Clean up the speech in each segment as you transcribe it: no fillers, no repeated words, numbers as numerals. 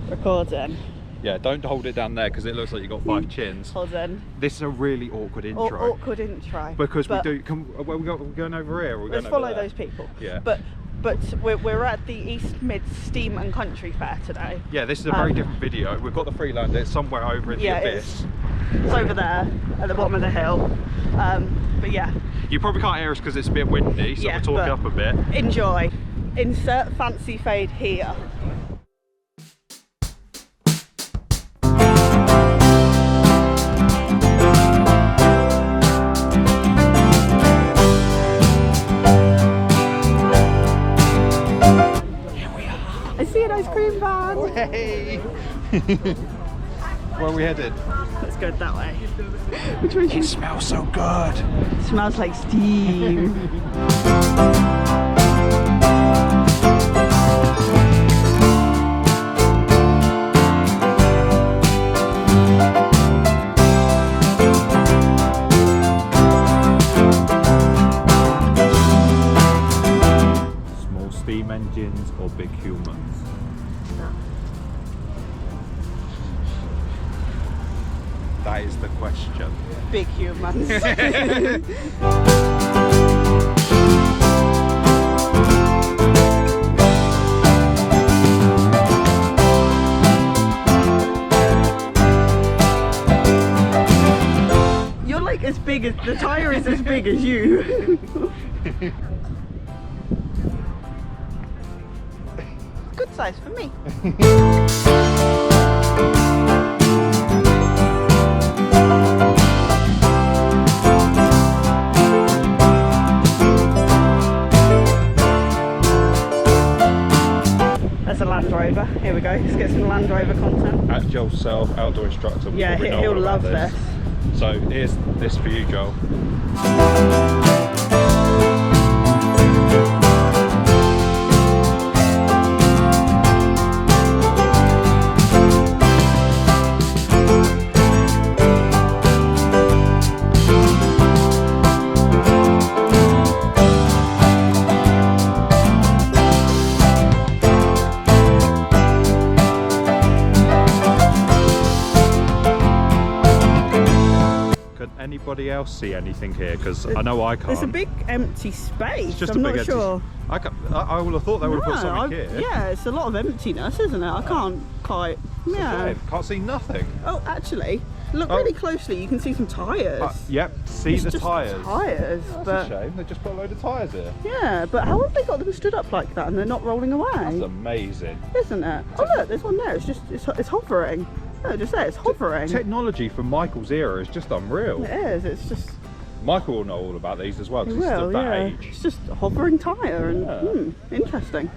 Recording. Yeah, don't hold it down there because it looks like you've got 5 chins. Hold on. This is a really awkward intro. Awkward intro. Because we do. We're going over here. Or let's follow those people. Yeah. But we're at the East Mid Steam and Country Fair today. Yeah, this is a very different video. We've got the Freelander. It's somewhere over in the abyss. It's over there at the bottom of the hill. But yeah. You probably can't hear us because it's a bit windy, so we're talking up a bit. Enjoy. Insert fancy fade here. I see an ice cream van. Oh, hey! Where are we headed? Let's go that way. It smells so good. It smells like steam. Small steam engines or big humans? That is the question. Big humans. You're like as big as the Tyre is as big as you. Good size for me. That's a Land Rover. Here we go. Let's get some Land Rover content. At Joel's self, outdoor instructor. Yeah, he'll love this. So here's this for you, Joel. Anybody else see anything here? Because I know I can't. There's a big empty space. It's just I'm a big not sure. I would have thought they would have put something here. Yeah, it's a lot of emptiness, isn't it? I can't quite. Yeah. Can't see nothing. Oh, actually, look really closely. You can see some tyres. Yep, see the tyres. Tyres. That's a shame. They just put a load of tyres here. Yeah, but how have they got them stood up like that and they're not rolling away? That's amazing. Isn't it? Oh look, there's one there. It's just it's hovering. No, just there. It's hovering. Technology from Michael's era is just unreal. It is. It's just. Michael will know all about these as well because he's of that age. It's just a hovering tyre and interesting.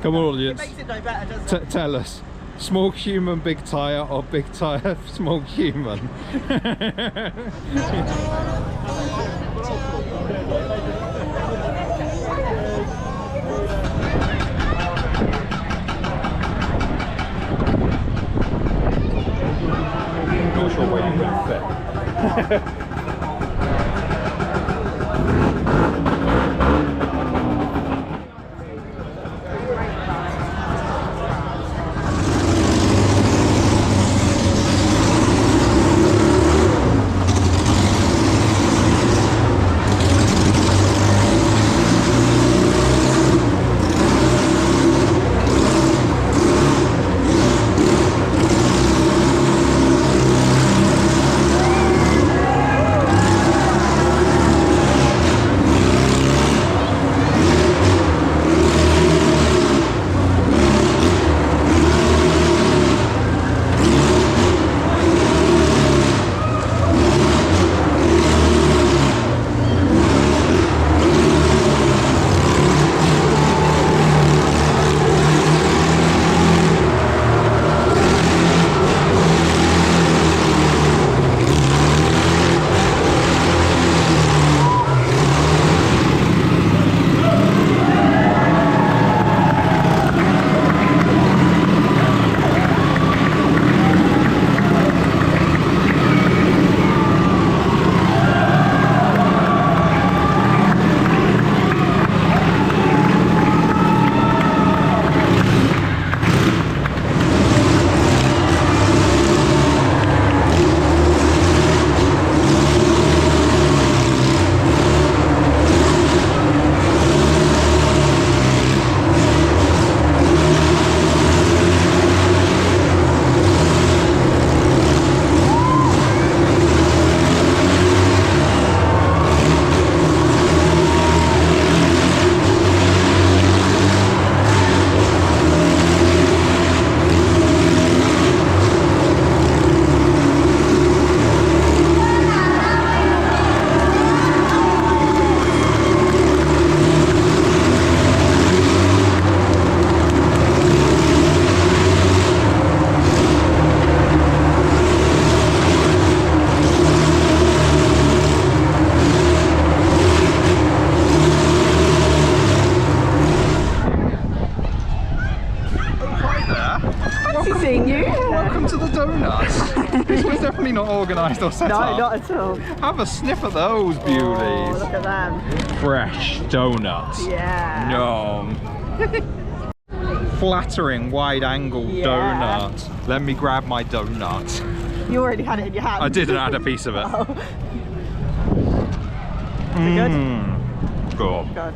Come on, audience. It makes it no better, doesn't it? Tell us. Small human, big tyre, or big tyre, small human? Not sure where you will fit. Not organised or set up. No, not at all. Have a sniff at those beauties. Oh, look at them. Fresh donuts. Yeah. Yum. Flattering wide angle donut. Let me grab my donut. You already had it in your hand. I didn't add a piece of it. Oh. Is it good? Good. Good.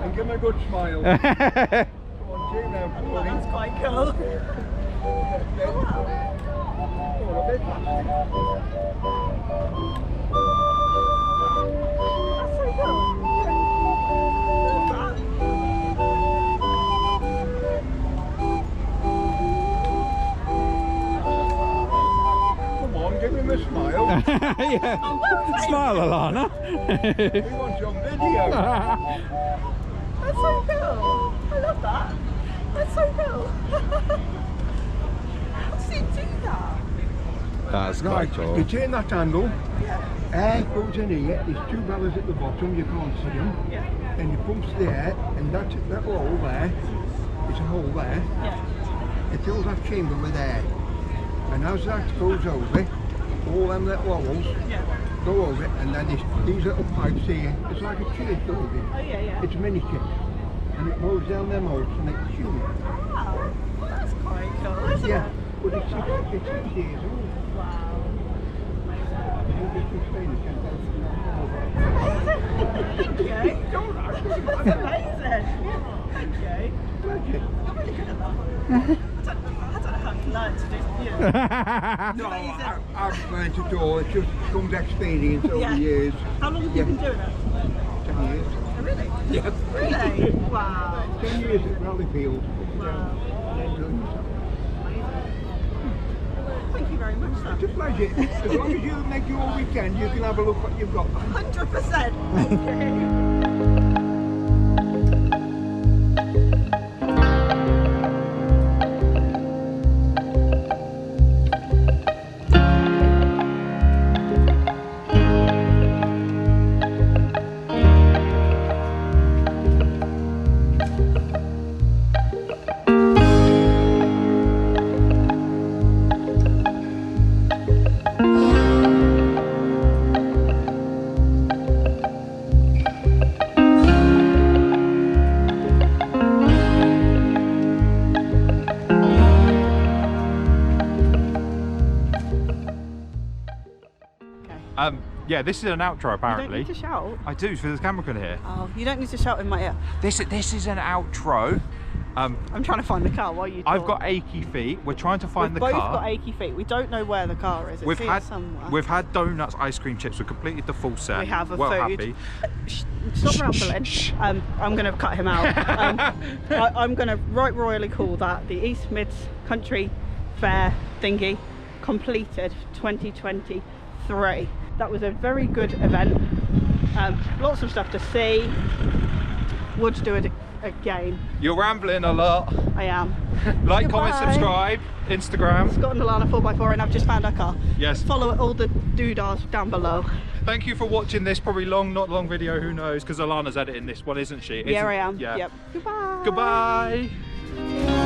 And give me a good smile. Come on, Jay, now. Oh, that's quite cool. That's so cool. Come on, give him a smile. Yeah. Smile, Alana. We want you on video. That's so cool. I love that. That's so cool. How does it do that? That's Right, quite cool. you turn that handle, Yeah. air goes in here, there's two bellows at the bottom, you can't see them. Yeah. And you pumps the air, and that hole there, it's a hole there, Yeah. it fills that chamber with air. And as that goes over, all them little holes Yeah. go over it, and then these little pipes here, it's like a church building. Oh yeah, yeah. It's a mini church. And it goes down them holes and it's huge. Wow. That's quite cool, isn't Yeah, it? but it's 6 years old. Wow. Thank you. That's amazing. Thank you. You're really good at that. I don't know how you learn to do No, I've learned to do it. It's just comes experience over the years. How long have you been doing it? 10 years. Oh, really? Yeah. Really? Wow. 10 years at Rallyfield. Wow. Thank you very much, sir. It's a pleasure. As long as you make your weekend, you can have a look what you've got. 100%. Thank you. Yeah, this is an outro apparently. You don't need to shout. I do, so there's a camera can hear. Oh, you don't need to shout in my ear. This is an outro. I'm trying to find the car while you talk. I've got achy feet. We're trying to find the We've car. both got achy feet. We don't know where the car is. It's here somewhere. We've had donuts, ice cream, chips. We've completed the full set. We have a well food. Happy. Stop rambling. I'm going to cut him out. I'm going to right royally call that the East Mids Country Fair thingy completed 2023. That was a very good event. Lots of stuff to see. Would do it again. You're rambling a lot. I am. Like, Goodbye. comment, subscribe. Instagram. Scott and Alana 4x4 and I've just found our car. Yes. Follow all the doodahs down below. Thank you for watching this probably long, not long video, who knows, because Alana's editing this one, isn't she? Yeah, I am. Yeah. Yep. Goodbye. Goodbye.